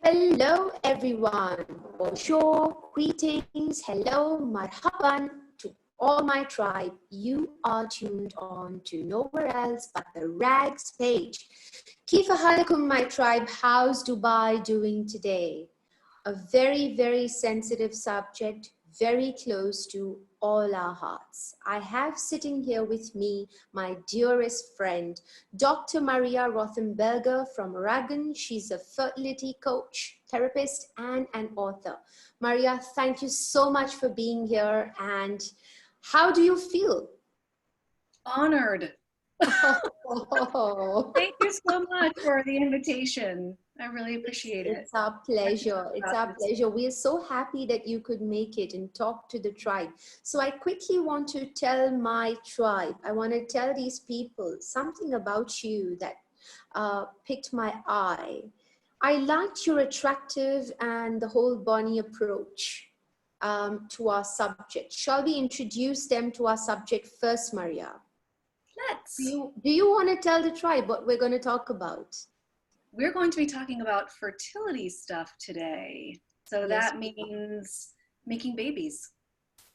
Hello everyone, bonjour, greetings, hello, marhaban to all my tribe. You are tuned on to nowhere else but the Rags page. Kifa halakum my tribe, how's Dubai doing today? A very, very sensitive subject, very close to all our hearts. I have sitting here with me my dearest friend, Dr. Maria Rothenburger from Oregon. She's a fertility coach, therapist, and an author. Maria, thank you so much for being here. And how do you feel? Honored. Oh. Thank you so much for the invitation. I really appreciate it. It's our pleasure. It's our pleasure. We are so happy that you could make it and talk to the tribe. So I quickly want to tell my tribe, I want to tell these people something about you that picked my eye. I liked your attractive and the whole Bonnie approach to our subject. Shall we introduce them to our subject first, Maria? Let's. Do you want to tell the tribe what we're going to talk about? We're going to be talking about fertility stuff today. So yes, that means making babies.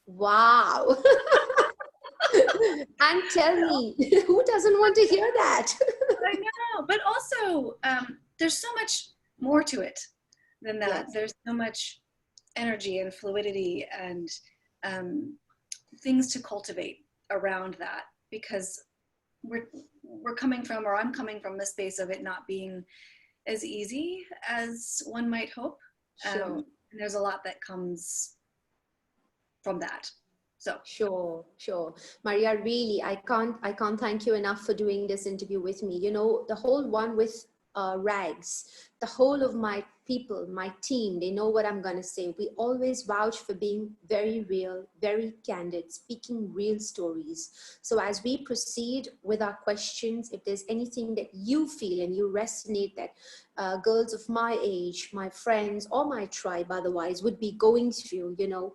Wow. And tell me, who doesn't want to hear that? I know, but also there's so much more to it than that. Yes. There's so much energy and fluidity and things to cultivate around that, because we're coming from, or I'm coming from the space of it not being as easy as one might hope. Sure. And there's a lot that comes from that. So sure. Maria, really, I can't thank you enough for doing this interview with me. You know, the whole one with Rags, the whole of my people, my team, they know what I'm going to say. We always vouch for being very real, very candid, speaking real stories. So as we proceed with our questions, if there's anything that you feel and you resonate that girls of my age, my friends, or my tribe otherwise would be going through, you know,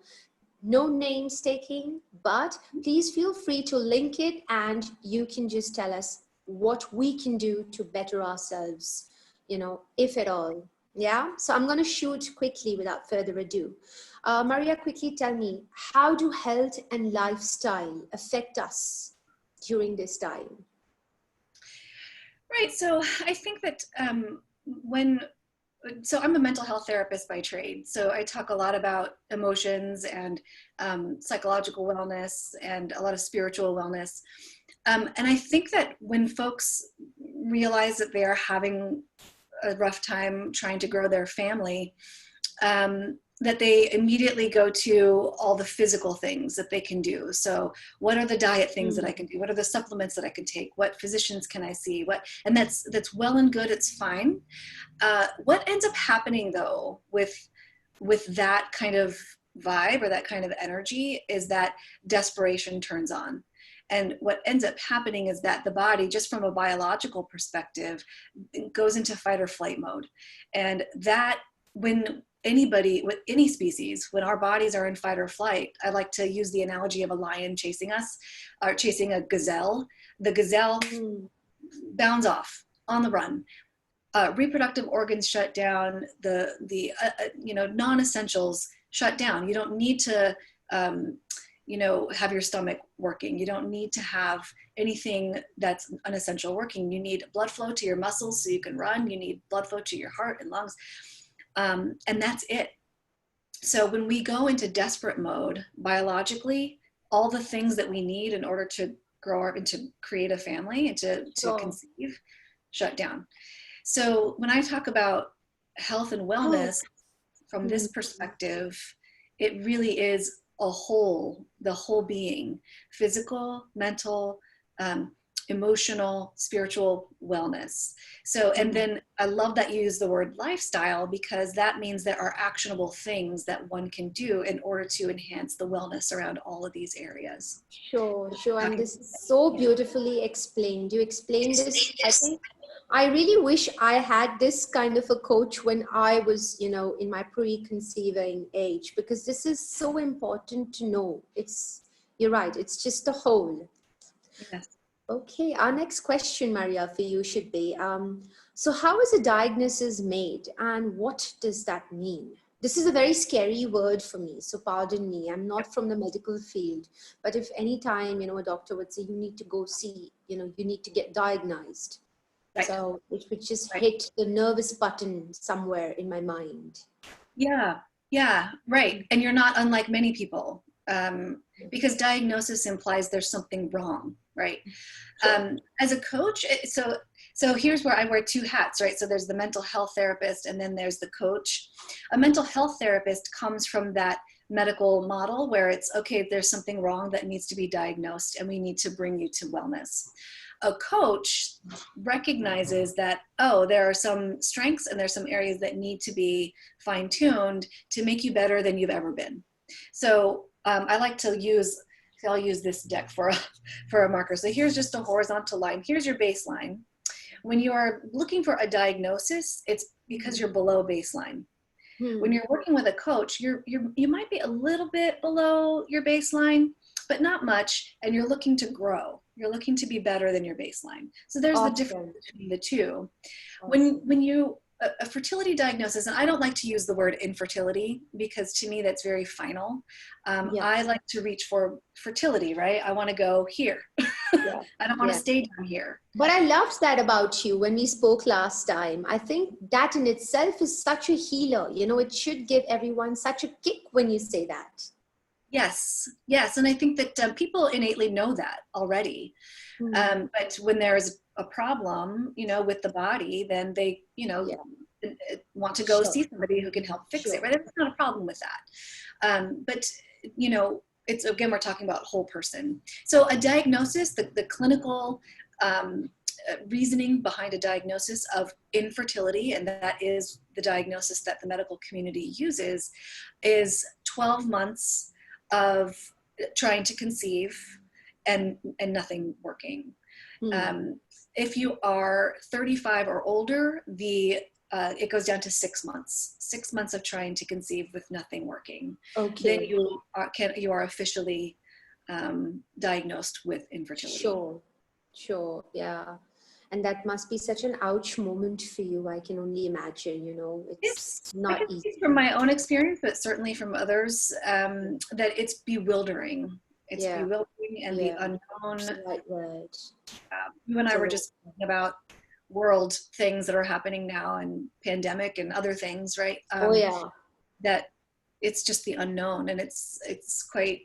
no names taking, but please feel free to link it and you can just tell us what we can do to better ourselves, you know, if at all. Yeah, so I'm going to shoot quickly without further ado. Maria, quickly tell me, how do health and lifestyle affect us during this time? Right, so I think that so I'm a mental health therapist by trade. So I talk a lot about emotions and psychological wellness and a lot of spiritual wellness. And I think that when folks realize that they are having a rough time trying to grow their family, that they immediately go to all the physical things that they can do. So what are the diet things that I can do? What are the supplements that I can take? What physicians can I see? And that's well and good, it's fine. What ends up happening though with that kind of vibe or that kind of energy is that desperation turns on. And what ends up happening is that the body, just from a biological perspective, goes into fight or flight mode. And that, when anybody, with any species, when our bodies are in fight or flight, I like to use the analogy of a lion chasing us, or chasing a gazelle. The gazelle bounds off on the run. Reproductive organs shut down, the non-essentials shut down. You don't need to have your stomach working. You don't need to have anything that's unessential working. You need blood flow to your muscles so you can run. You need blood flow to your heart and lungs. And that's it. So when we go into desperate mode, biologically, all the things that we need in order to grow up and to create a family and to conceive, shut down. So when I talk about health and wellness from this perspective, it really is the whole being, physical, mental, emotional, spiritual wellness. So, and then I love that you use the word lifestyle, because that means there are actionable things that one can do in order to enhance the wellness around all of these areas. Sure. And this is so beautifully explained. You explained this, I think, I really wish I had this kind of a coach when I was, you know, in my pre-conceiving age, because this is so important to know. You're right. It's just a whole. Yes. Okay, our next question, Maria, for you should be, so how is a diagnosis made and what does that mean? This is a very scary word for me, so pardon me. I'm not from the medical field, but if any time, a doctor would say, you need to go see, you need to get diagnosed. Right. So it would just Right. hit the nervous button somewhere in my mind. Yeah, yeah, right. And you're not unlike many people, because diagnosis implies there's something wrong, right? Sure. As a coach, so here's where I wear two hats, right? So there's the mental health therapist, and then there's the coach. A mental health therapist comes from that medical model where it's okay, there's something wrong that needs to be diagnosed, and we need to bring you to wellness. A coach recognizes that, oh, there are some strengths and there's some areas that need to be fine-tuned to make you better than you've ever been. So I like to use, I'll use this deck for a marker. So here's just a horizontal line. Here's your baseline. When you are looking for a diagnosis, it's because you're below baseline. When you're working with a coach, you might be a little bit below your baseline, but not much, and you're looking to grow. You're looking to be better than your baseline. So there's the difference between the two. When you a fertility diagnosis, and I don't like to use the word infertility because to me that's very final. I like to reach for fertility, right? I want to go here. Yeah. I don't want to stay down here. But I loved that about you when we spoke last time. I think that in itself is such a healer. It should give everyone such a kick when you say that. Yes, yes. And I think that people innately know that already. But when there's a problem, with the body, then they, want to go see somebody who can help fix it, right? There's not a problem with that. But, it's, again, we're talking about whole person. So a diagnosis, the clinical reasoning behind a diagnosis of infertility, and that is the diagnosis that the medical community uses, is 12 months of trying to conceive and nothing working. If you are 35 or older, it goes down to 6 months. 6 months of trying to conceive with nothing working. Okay. Then you are officially diagnosed with infertility. Sure, yeah. And that must be such an ouch moment for you. I can only imagine, it's not easy. From my own experience, but certainly from others, that it's bewildering. It's bewildering and the unknown. Right word. You and I were just talking about world things that are happening now, and pandemic and other things, right? That it's just the unknown, and it's quite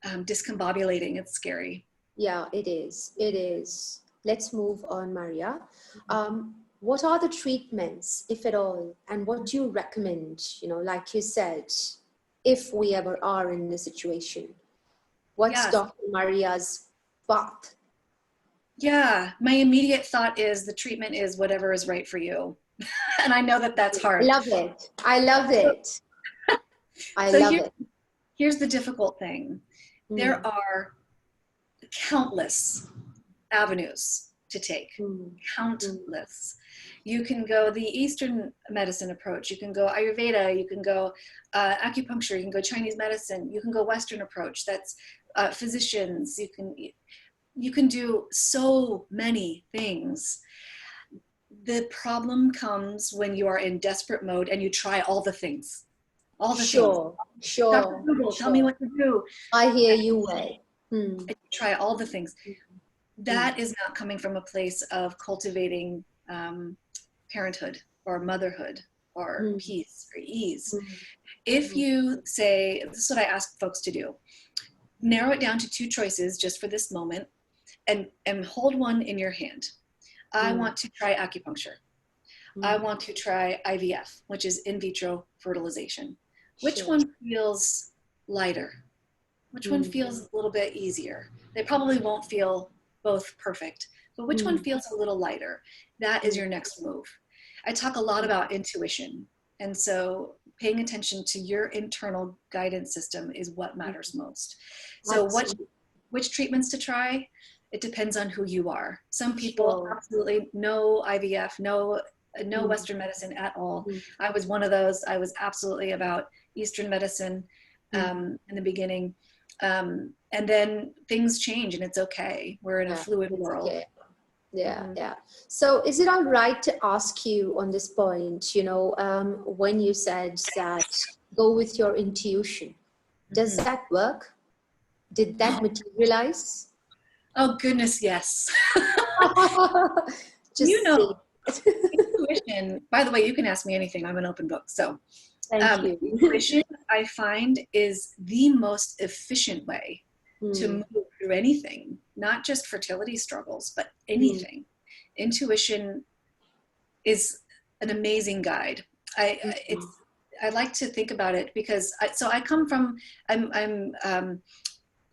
discombobulating. It's scary. Yeah, it is. It is. Let's move on, Maria. What are the treatments, if at all, and what do you recommend, like you said, if we ever are in this situation? What's Dr. Maria's path? Yeah, my immediate thought is the treatment is whatever is right for you. And I know that that's hard. I love it. I love it. I love it. Here's the difficult thing. There are countless avenues to take. Countless. You can go the Eastern medicine approach. You can go Ayurveda. You can go acupuncture. You can go Chinese medicine. You can go Western approach. That's physicians. You can do so many things. The problem comes when you are in desperate mode and you try all the things. All the things. Sure. Dr. Google, tell me what to do. I hear you well. Try all the things. That is not coming from a place of cultivating parenthood or motherhood or peace or ease. If you say, this is what I ask folks to do, narrow it down to 2 choices just for this moment, and hold one in your hand. I want to try acupuncture. I want to try IVF, which is in vitro fertilization. Which one feels lighter? Which one feels a little bit easier? They probably won't feel both perfect, but which one feels a little lighter? That is your next move. I talk a lot about intuition. And so paying attention to your internal guidance system is what matters most. So which treatments to try? It depends on who you are. Some people absolutely no IVF, no Western medicine at all. I was one of those. I was absolutely about Eastern medicine in the beginning. And then things change and it's okay. We're in a Yeah, fluid it's world. okay. Yeah, yeah. So is it all right to ask you on this point, when you said that go with your intuition, does that work? Did that materialize? Oh goodness, yes. You Just say know, intuition, by the way, you can ask me anything. I'm an open book. So thank you. intuition, I find, is the most efficient way to move through anything, not just fertility struggles, but anything. Intuition is an amazing guide. I like to think about it because I come from, I'm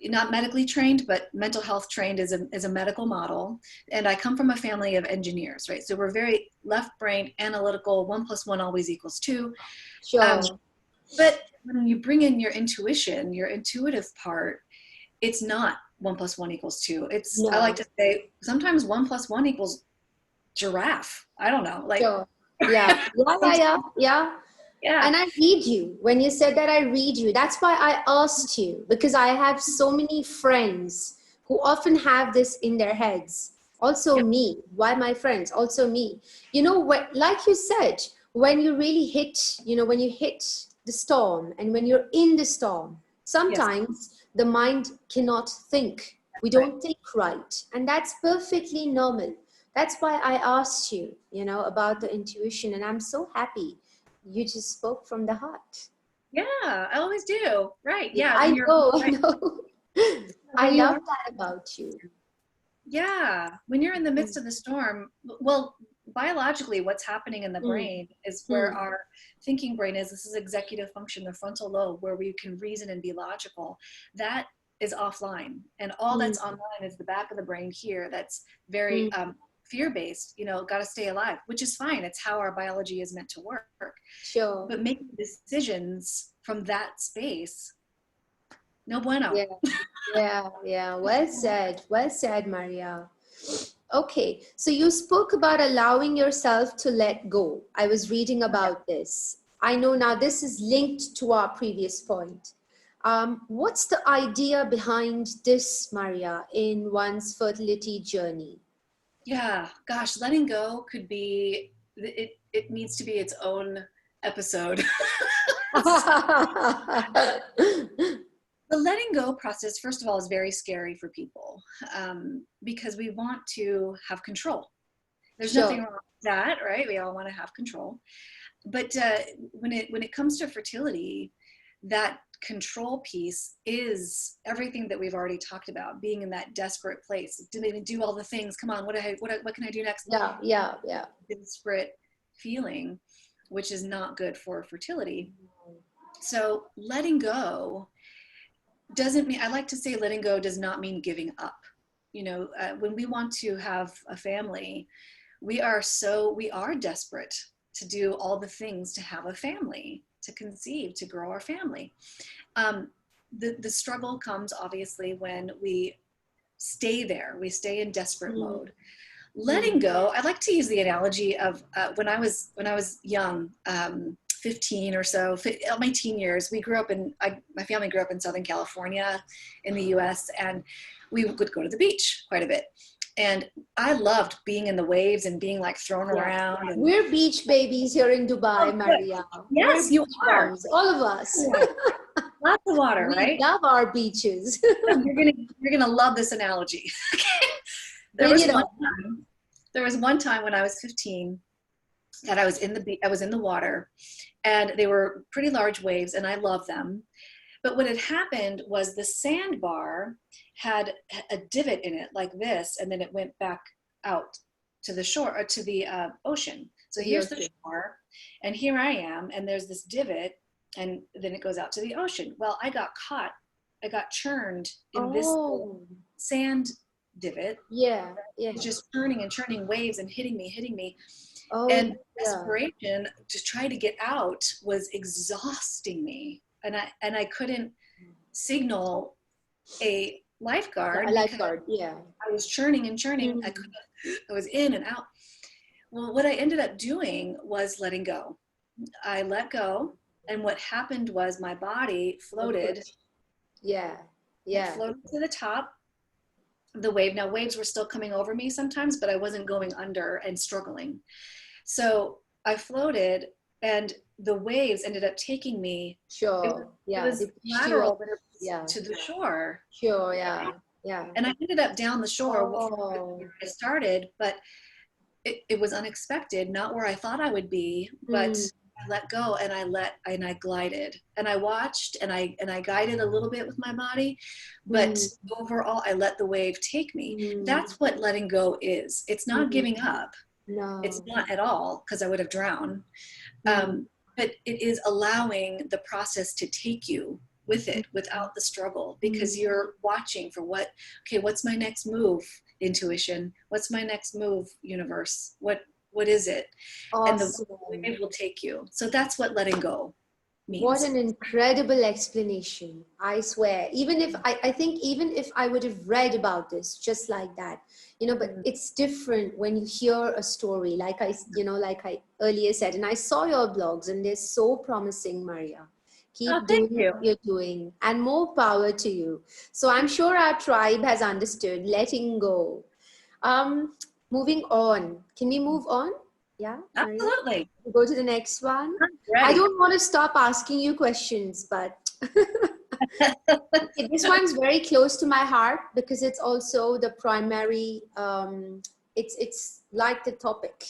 not medically trained, but mental health trained as a medical model. And I come from a family of engineers, right? So we're very left-brained, analytical, 1 + 1 always equals 2. Sure. But when you bring in your intuition, your intuitive part, it's not 1 + 1 = 2. It's, I like No. to say, sometimes 1 + 1 = giraffe. I don't know. Like, Sure. Yeah. Yeah. yeah. And I read you. When you said that, I read you. That's why I asked you, because I have so many friends who often have this in their heads. Also me. Why my friends? Also me. Like you said, when you really hit, when you hit the storm and when you're in the storm, sometimes the mind cannot think. We don't think right. And that's perfectly normal. That's why I asked you, about the intuition. And I'm so happy you just spoke from the heart. Yeah, I always do. Right. Yeah. I When you're know, right. I know. I love that about you. Yeah. When you're in the midst of the storm, well, biologically, what's happening in the brain is where our thinking brain is. This is executive function, the frontal lobe, where we can reason and be logical. That is offline. And all that's online is the back of the brain here. That's very fear-based, got to stay alive, which is fine. It's how our biology is meant to work. Sure. But making decisions from that space, no bueno. Yeah. Well said, Maria. Okay, so you spoke about allowing yourself to let go. I was reading about this. I know now this is linked to our previous point. What's the idea behind this, Maria, in one's fertility journey? Yeah, gosh, letting go could be, it needs to be its own episode. The letting go process, first of all, is very scary for people because we want to have control. There's nothing wrong with that, right? We all want to have control. But when it comes to fertility, that control piece is everything that we've already talked about, being in that desperate place. Do all the things. Come on, what can I do next? Yeah. Desperate feeling, which is not good for fertility. So letting go doesn't mean, I like to say letting go does not mean giving up. When we want to have a family, we are desperate to do all the things to have a family, to conceive, to grow our family. The struggle comes obviously when we stay there, we stay in desperate mode. Letting go, I like to use the analogy of when I was young, 15 or so, my teen years, my family grew up in Southern California in the US, and we would go to the beach quite a bit. And I loved being in the waves and being like thrown around. And we're beach babies here in Dubai, Maria. Yes, you are. Bums, all of us. Lots of water, right? We love our beaches. You're gonna love this analogy. There was one time when I was 15 that I was in the water, and they were pretty large waves, and I love them. But what had happened was the sandbar had a divot in it like this, and then it went back out to the shore, or to the ocean. So here's the shore, and here I am, and there's this divot, and then it goes out to the ocean. Well, I got churned in this sand divot. Yeah. Just churning and churning waves and hitting me. And desperation to try to get out was exhausting me. And I couldn't signal a lifeguard. I was churning and churning. I was in and out. Well, what I ended up doing was letting go. I let go. And what happened was my body floated Yeah. floated to the top of the wave. Now, waves were still coming over me sometimes, but I wasn't going under and struggling. So I floated, and the waves ended up taking me. Sure. It Yeah. was They pushed you lateral, up. but it was Yeah. to the shore. Sure. Yeah. Yeah. And I ended up down the shore Oh. where I started, but it was unexpected, not where I thought I would be, but Mm. I let go, and I glided, and I watched, and I guided a little bit with my body, but Mm. overall I let the wave take me. Mm. That's what letting go is. It's not Mm. giving up. It's No. not at all, because I would have drowned. Mm. But it is allowing the process to take you with it without the struggle, because Mm. you're watching for what's my next move, intuition? What's my next move, universe? What is it? And the Awesome. wave will take you. So that's what letting go What means. an incredible explanation. I swear. Even if I think even if I would have read about this just like that, but it's different when you hear a story, like like I earlier said, and I saw your blogs and they're so promising, Maria. Oh, Keep thank doing you. what you're doing, and more power to you. So I'm sure our tribe has understood letting go. Um, Moving on. Can we move on? Yeah, Maria? Absolutely. Go to the next one. I'm I ready. don't want to stop asking you questions, but okay, this one's very close to my heart because it's also the primary, it's like the topic,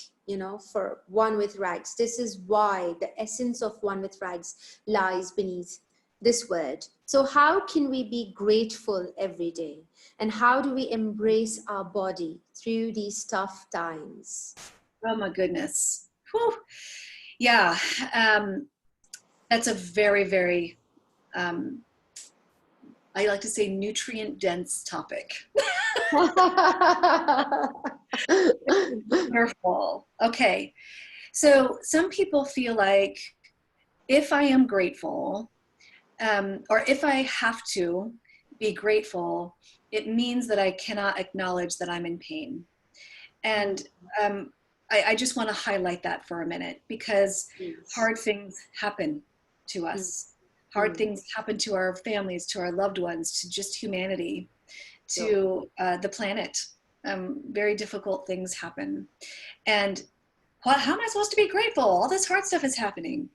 for One with Rags. This is why the essence of One with Rags lies beneath this word. So how can we be grateful every day? And how do we embrace our body through these tough times? Oh my goodness. Whew. Yeah. That's a very, very, I like to say, nutrient dense topic. Wonderful. Okay. So some people feel like if I am grateful, or if I have to be grateful, it means that I cannot acknowledge that I'm in pain. And I just want to highlight that for a minute, because hard things happen to us. Hard things happen to our families, to our loved ones, to just humanity, to the planet. Very difficult things happen. And how am I supposed to be grateful? All this hard stuff is happening.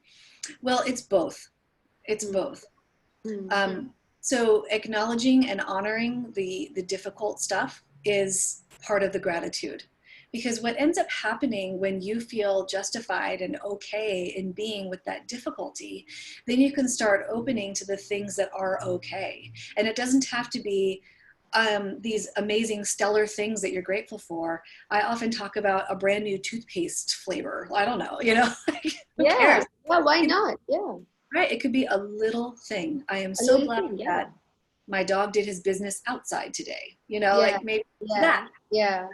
Well, it's both. It's both. So acknowledging and honoring the difficult stuff is part of the gratitude. Because what ends up happening when you feel justified and okay in being with that difficulty, then you can start opening to the things that are okay. And it doesn't have to be these amazing stellar things that you're grateful for. I often talk about a brand new toothpaste flavor. I don't know, who cares? Yeah, why not? Yeah. Right? It could be a little thing. I am A so little glad thing, yeah. that my dog did his business outside today. Yeah, Like maybe that. Yeah.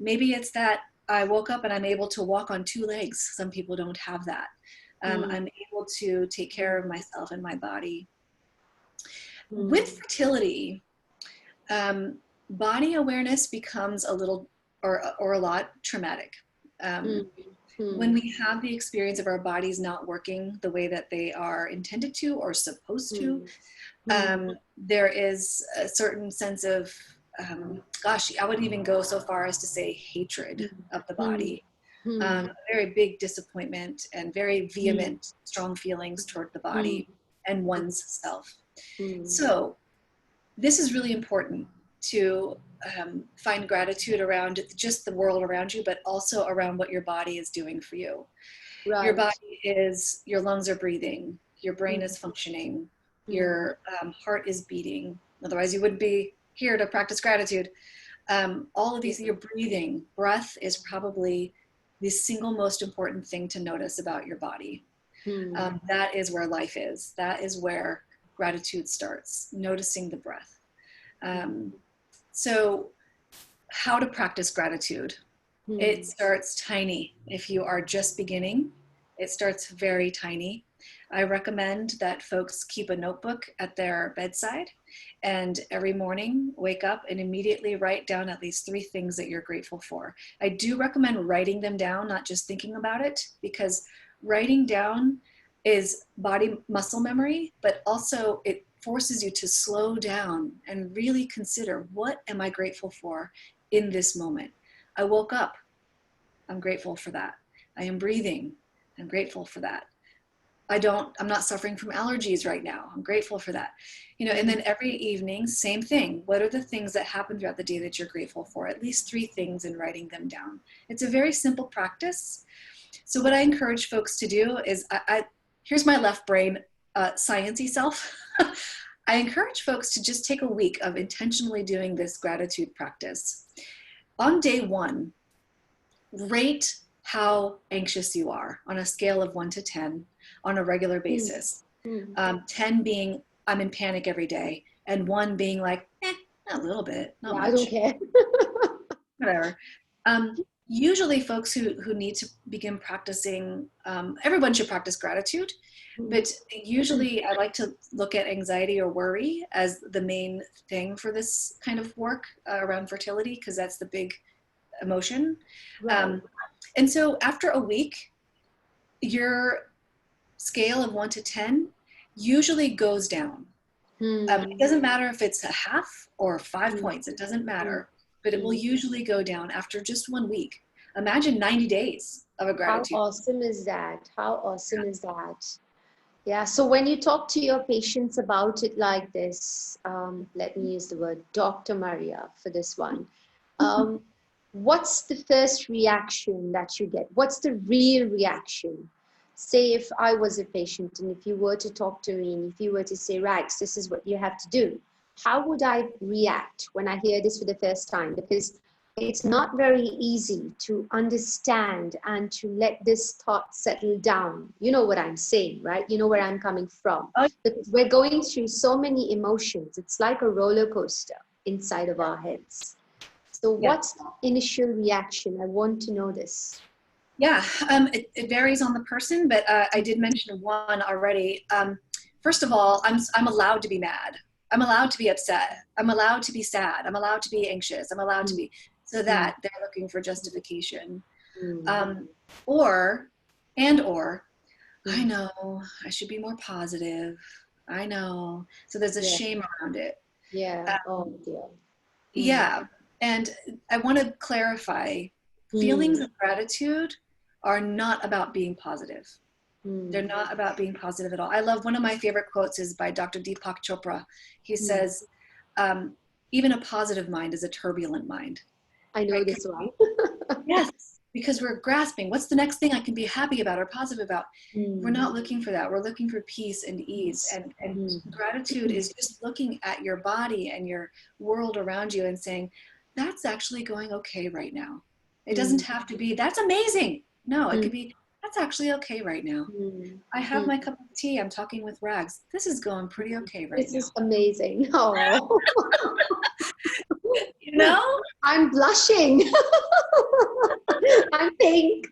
Maybe it's that I woke up and I'm able to walk on two legs. Some people don't have that. I'm able to take care of myself and my body. With fertility, body awareness becomes a little or a lot traumatic. When we have the experience of our bodies not working the way that they are intended to or supposed to, there is a certain sense of, gosh, I would even go so far as to say hatred of the body. A very big disappointment and very vehement, strong feelings toward the body and one's self. So this is really important to find gratitude around just the world around you, but also around what your body is doing for you. Right. Your lungs are breathing, your brain is functioning, your heart is beating. Otherwise you wouldn't be here to practice gratitude. All of these, you're breathing. Breath is probably the single most important thing to notice about your body. That is where life is. That is where gratitude starts, noticing the breath. So how to practice gratitude? It starts tiny. If you are just beginning, it starts very tiny. I recommend that folks keep a notebook at their bedside and every morning wake up and immediately write down at least 3 things that you're grateful for. I do recommend writing them down, not just thinking about it, because writing down is body muscle memory, but also it forces you to slow down and really consider, what am I grateful for in this moment? I woke up. I'm grateful for that. I am breathing. I'm grateful for that. I'm not suffering from allergies right now. I'm grateful for that. And then every evening, same thing. What are the things that happen throughout the day that you're grateful for? At least 3 things, and writing them down. It's a very simple practice. So what I encourage folks to do is, here's my left brain, sciencey self. I encourage folks to just take a week of intentionally doing this gratitude practice. On day 1, rate how anxious you are on a scale of 1 to 10 on a regular basis. 10 being, I'm in panic every day, and 1 being like, a little bit, not much. I don't care. Whatever. Usually folks who need to begin practicing, everyone should practice gratitude, but usually I like to look at anxiety or worry as the main thing for this kind of work around fertility, because that's the big emotion. Right. And so after a week, your scale of 1 to 10 usually goes down. It doesn't matter if it's a half or 5 points, it doesn't matter, but it will usually go down after just 1 week. Imagine 90 days of a gratitude. How awesome is that? How awesome is that? Yeah. So when you talk to your patients about it like this, let me use the word Dr. Maria for this one. What's the first reaction that you get? What's the real reaction? Say if I was a patient and if you were to talk to me and if you were to say, Rags, this is what you have to do. How would I react when I hear this for the first time? Because it's not very easy to understand and to let this thought settle down. You know what I'm saying, right? You know where I'm coming from. Because we're going through so many emotions. It's like a roller coaster inside of our heads. So what's the initial reaction? I want to know this. Yeah, it varies on the person, but I did mention one already. First of all, I'm allowed to be mad. I'm allowed to be upset. I'm allowed to be sad. I'm allowed to be anxious. I'm allowed to be, so that they're looking for justification. Or, I know, I should be more positive. I know. So there's a shame around it. Yeah. Oh dear. Yeah. And I want to clarify, feelings of gratitude are not about being positive. They're not about being positive at all. I love, one of my favorite quotes is by Dr. Deepak Chopra. He says, even a positive mind is a turbulent mind. I know this one. Yes, because we're grasping, what's the next thing I can be happy about or positive about? We're not looking for that. We're looking for peace and ease. And gratitude is just looking at your body and your world around you and saying, that's actually going okay right now. It doesn't have to be, that's amazing. No, it could be, that's actually okay right now. I have my cup of tea. I'm talking with Rags. This is going pretty okay right now. This is amazing. Oh. You know? I'm blushing. I'm pink.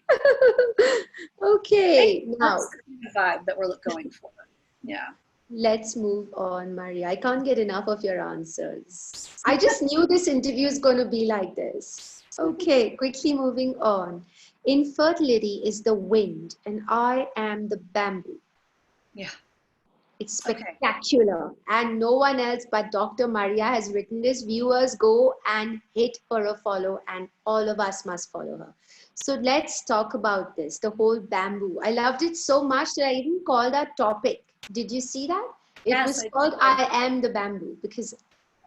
Okay. Now, that's the vibe that we're going for. Yeah. Let's move on, Maria. I can't get enough of your answers. I just knew this interview is going to be like this. Okay, quickly moving on. Infertility is the wind and I am the bamboo. Yeah. It's spectacular. And no one else but Dr. Maria has written this. Viewers, go and hit her a follow and all of us must follow her. So let's talk about this, the whole bamboo. I loved it so much that I even called that topic. Did you see that? It was called I Am the Bamboo because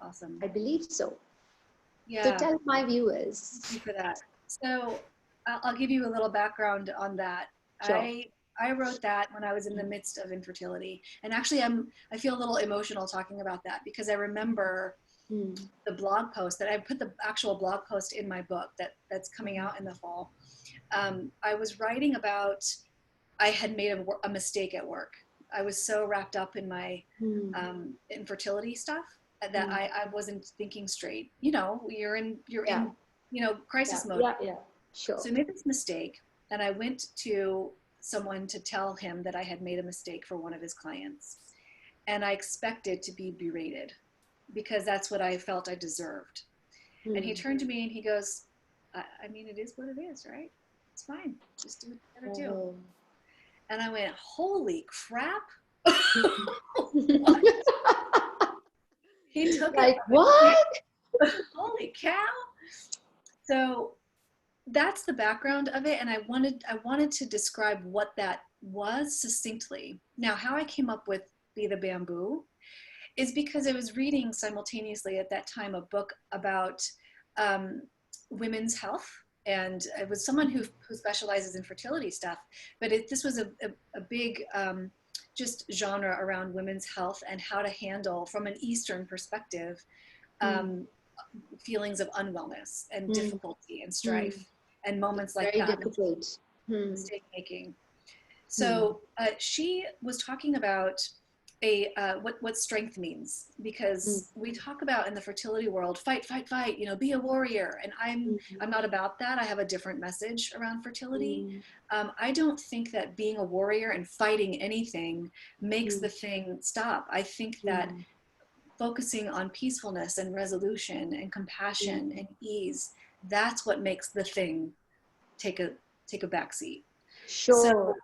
I believe so. Yeah. So tell my viewers. Thank you for that. So I'll give you a little background on that. Sure. I wrote that when I was in the midst of infertility. And actually I feel a little emotional talking about that because I remember the blog post that I put the actual blog post in my book that's coming out in the fall. I was writing about, I had made a mistake at work. I was so wrapped up in my infertility stuff that I wasn't thinking straight. You know, you're in crisis mode. Yeah, sure. So I made this mistake and I went to someone to tell him that I had made a mistake for one of his clients. And I expected to be berated because that's what I felt I deserved. And he turned to me and he goes, I mean, it is what it is, right? It's fine. Just do what you gotta do. And I went, holy crap. He took Like, it. what? Holy cow. So that's the background of it. And I wanted to describe what that was succinctly. Now, how I came up with Be the Bamboo is because I was reading simultaneously at that time a book about women's health. And it was someone who specializes in fertility stuff. But this was a big just genre around women's health and how to handle, from an Eastern perspective, feelings of unwellness and difficulty and strife and moments like Very that. difficult. Mistake making. So she was talking about what strength means, because we talk about in the fertility world, fight, you know, be a warrior. And I'm not about that. I have a different message around fertility. I don't think that being a warrior and fighting anything makes the thing stop. I think that focusing on peacefulness and resolution and compassion and ease, that's what makes the thing take a back seat. Sure. So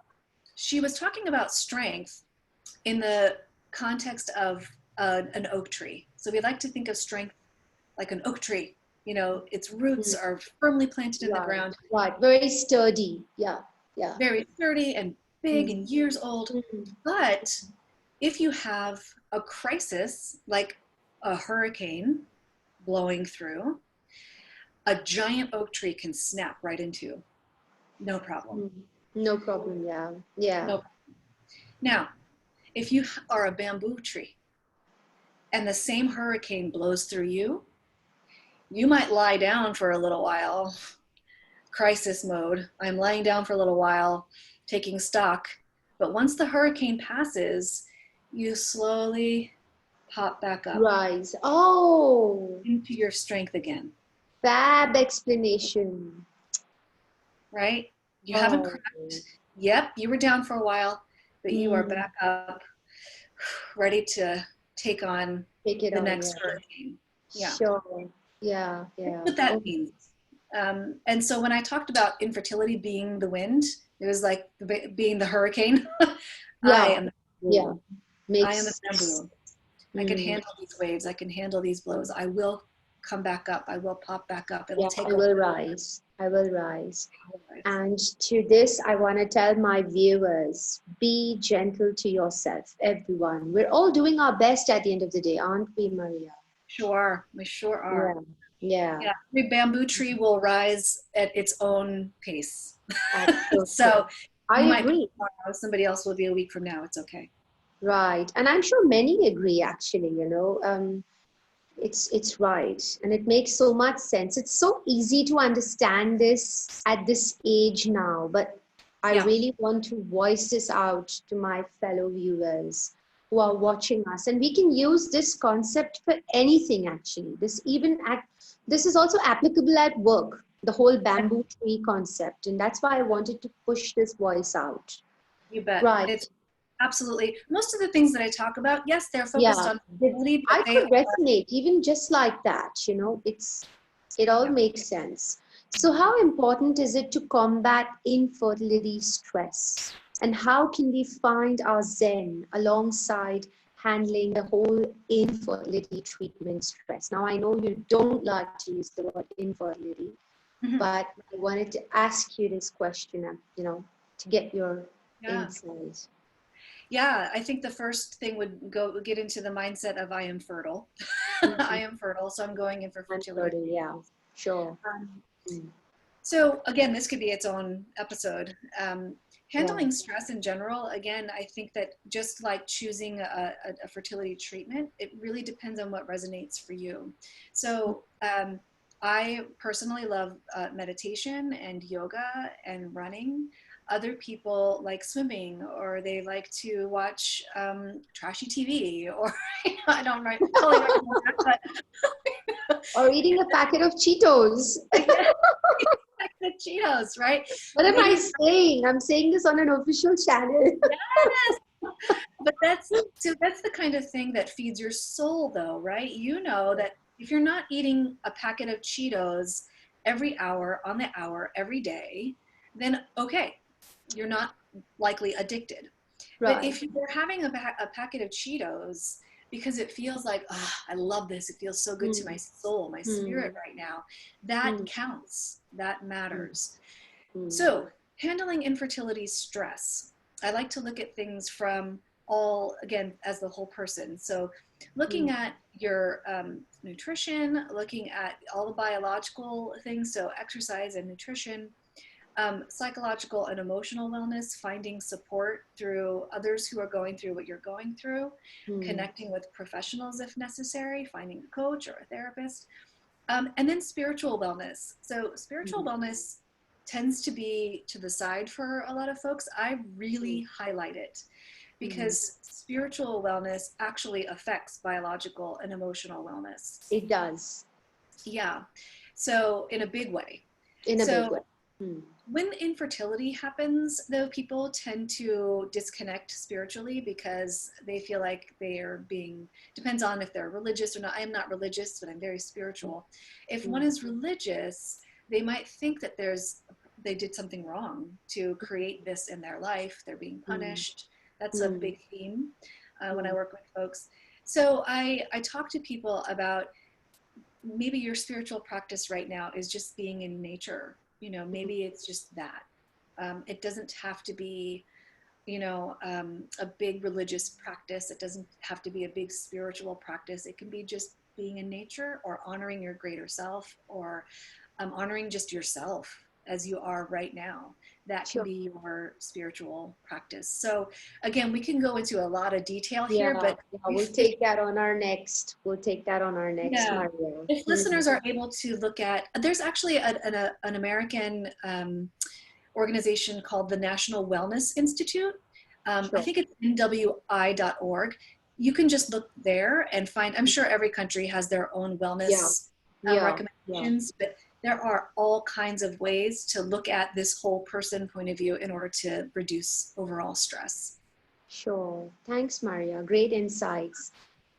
she was talking about strength in the context of an oak tree. So we like to think of strength like an oak tree. You know, its roots are firmly planted in the ground. Right, very sturdy. Yeah. Very sturdy and big and years old. But if you have a crisis, like a hurricane blowing through, a giant oak tree can snap right into. No problem. No problem, yeah. No problem. Now, if you are a bamboo tree and the same hurricane blows through you, you might lie down for a little while, crisis mode. I'm lying down for a little while, taking stock. But once the hurricane passes, you slowly pop back up. Rise. Oh. Into your strength again. Fab explanation. Right? You haven't cracked. Yep, you were down for a while, but you are back up, ready to take on the next hurricane. Yeah. Sure. Yeah. That's what that means. And so when I talked about infertility being the wind, it was like being the hurricane. I am the bamboo. I am the bamboo. I can handle these waves. I can handle these blows. I will come back up. I will pop back up. It'll take I will rise. I will rise. And to this, I want to tell my viewers, be gentle to yourself, everyone. We're all doing our best at the end of the day, aren't we, Maria? Sure, we sure are. Yeah. Every bamboo tree will rise at its own pace. So I agree. Somebody else will be a week from now. It's okay. Right. And I'm sure many agree, actually, you know. It's right. And it makes so much sense. It's so easy to understand this at this age now, but I really want to voice this out to my fellow viewers who are watching us. And we can use this concept for anything, actually. This is also applicable at work, the whole bamboo tree concept. And that's why I wanted to push this voice out. You bet. Right. It's absolutely. Most of the things that I talk about, yes, they're focused on fertility, but I could resonate even just like that, you know, it all makes sense. So how important is it to combat infertility stress? And how can we find our zen alongside handling the whole infertility treatment stress? Now, I know you don't like to use the word infertility, but I wanted to ask you this question, you know, to get your insights. Yeah, I think the first thing would get into the mindset of I am fertile. I am fertile, so I'm going in for fertility. Yeah, sure. So again, this could be its own episode. Handling stress in general, again, I think that just like choosing a fertility treatment, it really depends on what resonates for you. So I personally love meditation and yoga and running. Other people like swimming, or they like to watch trashy TV, or I don't know, totally recommend that, but or eating a packet of Cheetos. The Cheetos, right? What am I saying? I'm saying this on an official channel. Yes. But that's the kind of thing that feeds your soul, though, right? You know that if you're not eating a packet of Cheetos every hour on the hour every day, then okay, you're not likely addicted. Right. But if you're having a packet of Cheetos because it feels like, oh, I love this. It feels so good to my soul, my spirit right now. That counts. That matters. So handling infertility stress, I like to look at things from again, as the whole person. So looking at your nutrition, looking at all the biological things, so exercise and nutrition, psychological and emotional wellness, finding support through others who are going through what you're going through, connecting with professionals if necessary, finding a coach or a therapist, and then spiritual wellness. So spiritual wellness tends to be to the side for a lot of folks. I really highlight it because spiritual wellness actually affects biological and emotional wellness. It does. Yeah. So in a big way. In a big way. When infertility happens, though, people tend to disconnect spiritually because they feel like depends on if they're religious or not. I am not religious, but I'm very spiritual. If one is religious, they might think that they did something wrong to create this in their life. They're being punished. That's a big theme when I work with folks. So I talk to people about maybe your spiritual practice right now is just being in nature. Maybe it's just that. It doesn't have to be, a big religious practice. It doesn't have to be a big spiritual practice. It can be just being in nature or honoring your greater self or honoring just yourself as you are right now. That can be your spiritual practice. So again, we can go into a lot of detail here, but we'll take that on our next. Maria. If listeners are able to look at, there's actually an American organization called the National Wellness Institute. I think it's nwi.org. You can just look there and find, I'm sure every country has their own wellness recommendations, but there are all kinds of ways to look at this whole person point of view in order to reduce overall stress. Sure. Thanks, Maria. Great insights.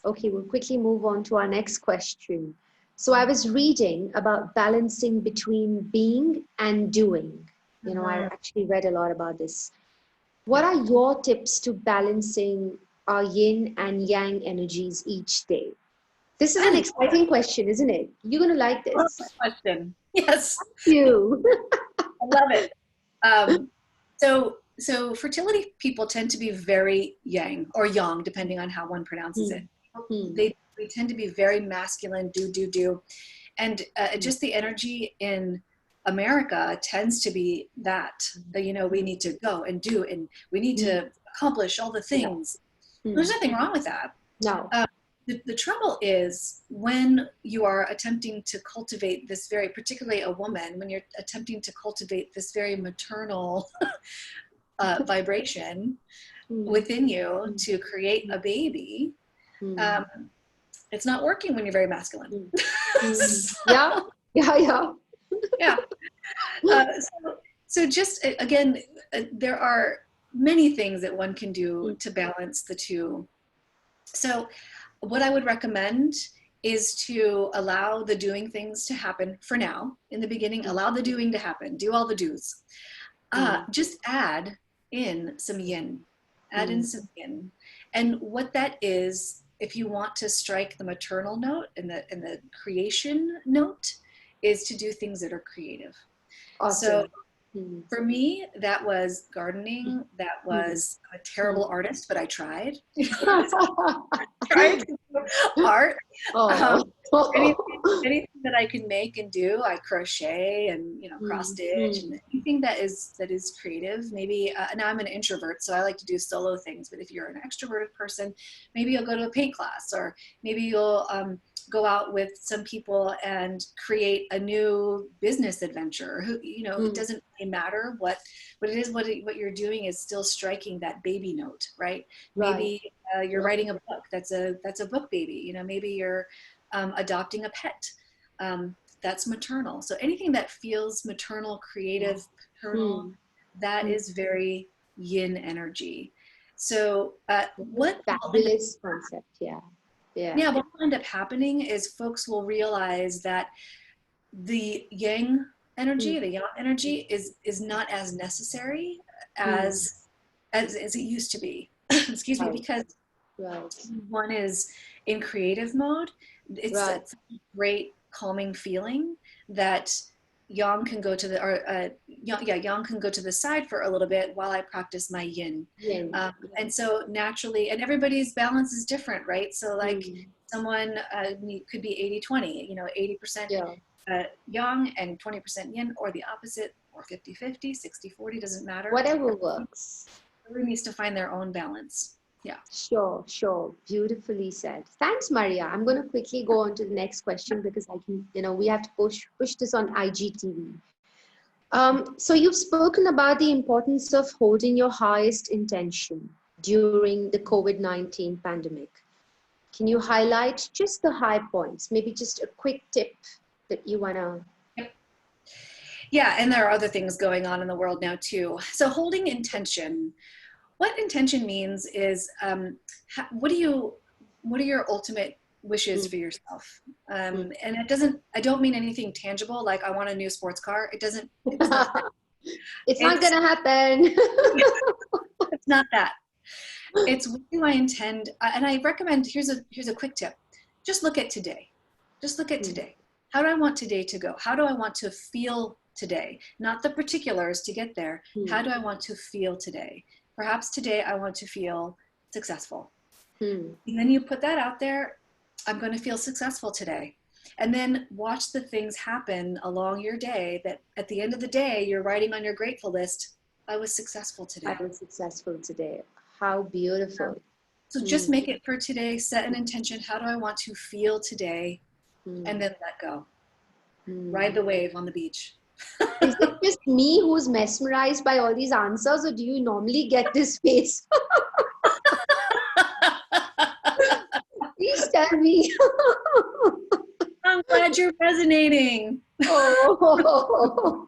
Okay, we'll quickly move on to our next question. So I was reading about balancing between being and doing. I actually read a lot about this. What are your tips to balancing our yin and yang energies each day? This is an exciting question, isn't it? You're going to like this. Question. Yes. Thank you. I love it. So fertility people tend to be very yang or yang, depending on how one pronounces it. They tend to be very masculine, do. And just the energy in America tends to be that, we need to go and do, and we need to accomplish all the things. There's nothing wrong with that. No. The trouble is when you are attempting to cultivate this particularly a woman, when you're attempting to cultivate this very maternal vibration within you to create a baby, it's not working when you're very masculine. Yeah. So just, again, there are many things that one can do to balance the two. So what I would recommend is to allow the doing things to happen for now. In the beginning, allow the doing to happen. Do all the do's. Just add in some yin. Add in some yin. And what that is, if you want to strike the maternal note and the creation note, is to do things that are creative. Awesome. So for me, that was gardening. That was a terrible artist, but I tried. Tried to do art. Anything that I can make and do, I crochet and cross stitch and anything that is creative. Maybe now I'm an introvert, so I like to do solo things. But if you're an extroverted person, maybe you'll go to a paint class, or maybe you'll go out with some people and create a new business adventure. It doesn't really matter what it is. What you're doing is still striking that baby note, right? Maybe you're writing a book. That's a book baby. Maybe you're adopting a pet. That's maternal. So anything that feels maternal, creative, paternal, that is very yin energy. So what fabulous concept, what will end up happening is folks will realize that the yang energy, the yang energy is not as necessary as it used to be. Excuse me, because Right. One is in creative mode. It's Right. a great calming feeling that yang can go to the, or yang can go to the side for a little bit while I practice my yin. Yin. And so naturally, and everybody's balance is different, right? So like someone could be 80-20, 80% Yeah. yang and 20% yin, or the opposite, or 50-50, 60-40, doesn't matter. Whatever works. Everyone needs to find their own balance. Yeah. Sure, sure. Beautifully said. Thanks, Maria. I'm going to quickly go on to the next question because I can, we have to push this on IGTV. So you've spoken about the importance of holding your highest intention during the COVID-19 pandemic. Can you highlight just the high points? Maybe just a quick tip that you want to... Yeah, and there are other things going on in the world now too. So holding intention. What intention means is, what are your ultimate wishes for yourself? And I don't mean anything tangible, like I want a new sports car. It's not that. It's not gonna happen. It's not that. It's what do I intend, and I recommend, here's a quick tip. Just look at today. Just look at today. How do I want today to go? How do I want to feel today? Not the particulars to get there. How do I want to feel today? Perhaps today I want to feel successful. And then you put that out there. I'm going to feel successful today. And then watch the things happen along your day that at the end of the day, you're writing on your grateful list, I was successful today. I was successful today. How beautiful. So just make it for today, set an intention. How do I want to feel today? And then let go. Ride the wave on the beach. Is it just me who's mesmerized by all these answers, or do you normally get this face? Please tell me. I'm glad you're resonating. Oh.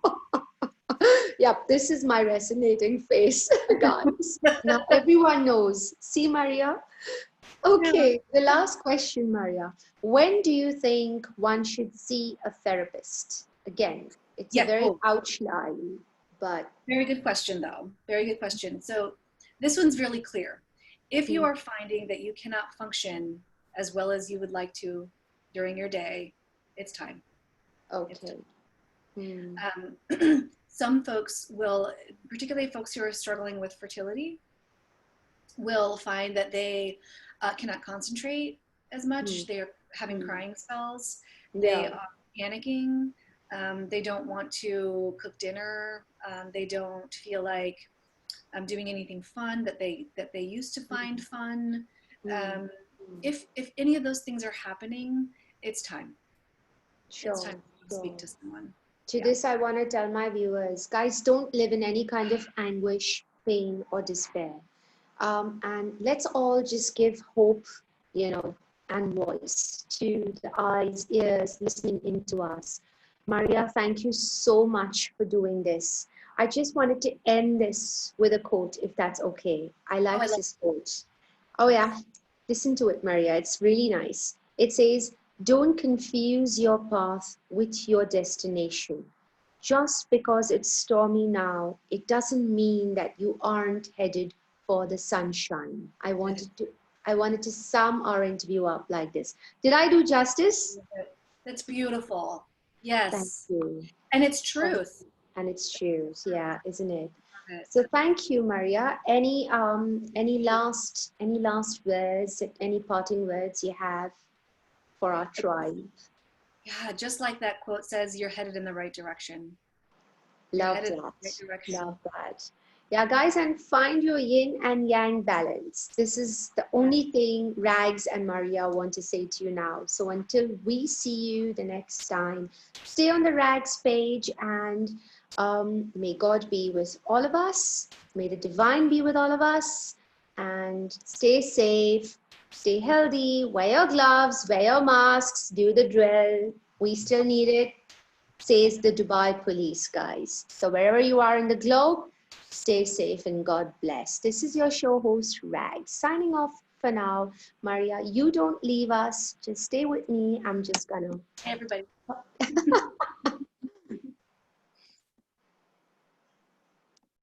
Yep, this is my resonating face, guys. Now everyone knows. See, Maria? Okay, the last question, Maria. When do you think one should see a therapist? Again, it's a very ouch line, but... Very good question, though. Very good question. So this one's really clear. If you are finding that you cannot function as well as you would like to during your day, it's time. Okay. Some folks will, particularly folks who are struggling with fertility, will find that they cannot concentrate as much. They are having crying spells. They are panicking. They don't want to cook dinner. They don't feel like doing anything fun that they used to find fun. If any of those things are happening, it's time. Sure. It's time to speak to someone. To this, I want to tell my viewers, guys, don't live in any kind of anguish, pain, or despair. And let's all just give hope, and voice to the eyes, ears listening into us. Maria, thank you so much for doing this. I just wanted to end this with a quote, if that's okay. I like this quote. Oh yeah, listen to it, Maria. It's really nice. It says, "Don't confuse your path with your destination. Just because it's stormy now, it doesn't mean that you aren't headed for the sunshine." I wanted to sum our interview up like this. Did I do justice? That's beautiful. Yes. Thank you. And it's truth. And it's true. Yeah, isn't it? So thank you, Maria. Any last words, any parting words you have for our tribe? Yeah, just like that quote says, you're headed in the right direction. Love that. Love that. Yeah, guys, and find your yin and yang balance. This is the only thing Rags and Maria want to say to you now. So until we see you the next time, stay on the Rags page, and may God be with all of us. May the divine be with all of us, and stay safe, stay healthy, wear your gloves, wear your masks, do the drill. We still need it, says the Dubai police, guys. So wherever you are in the globe, stay safe and God bless. This is your show host, Rags, signing off for now. Maria, you don't leave us. Just stay with me. I'm just gonna... Hey, everybody.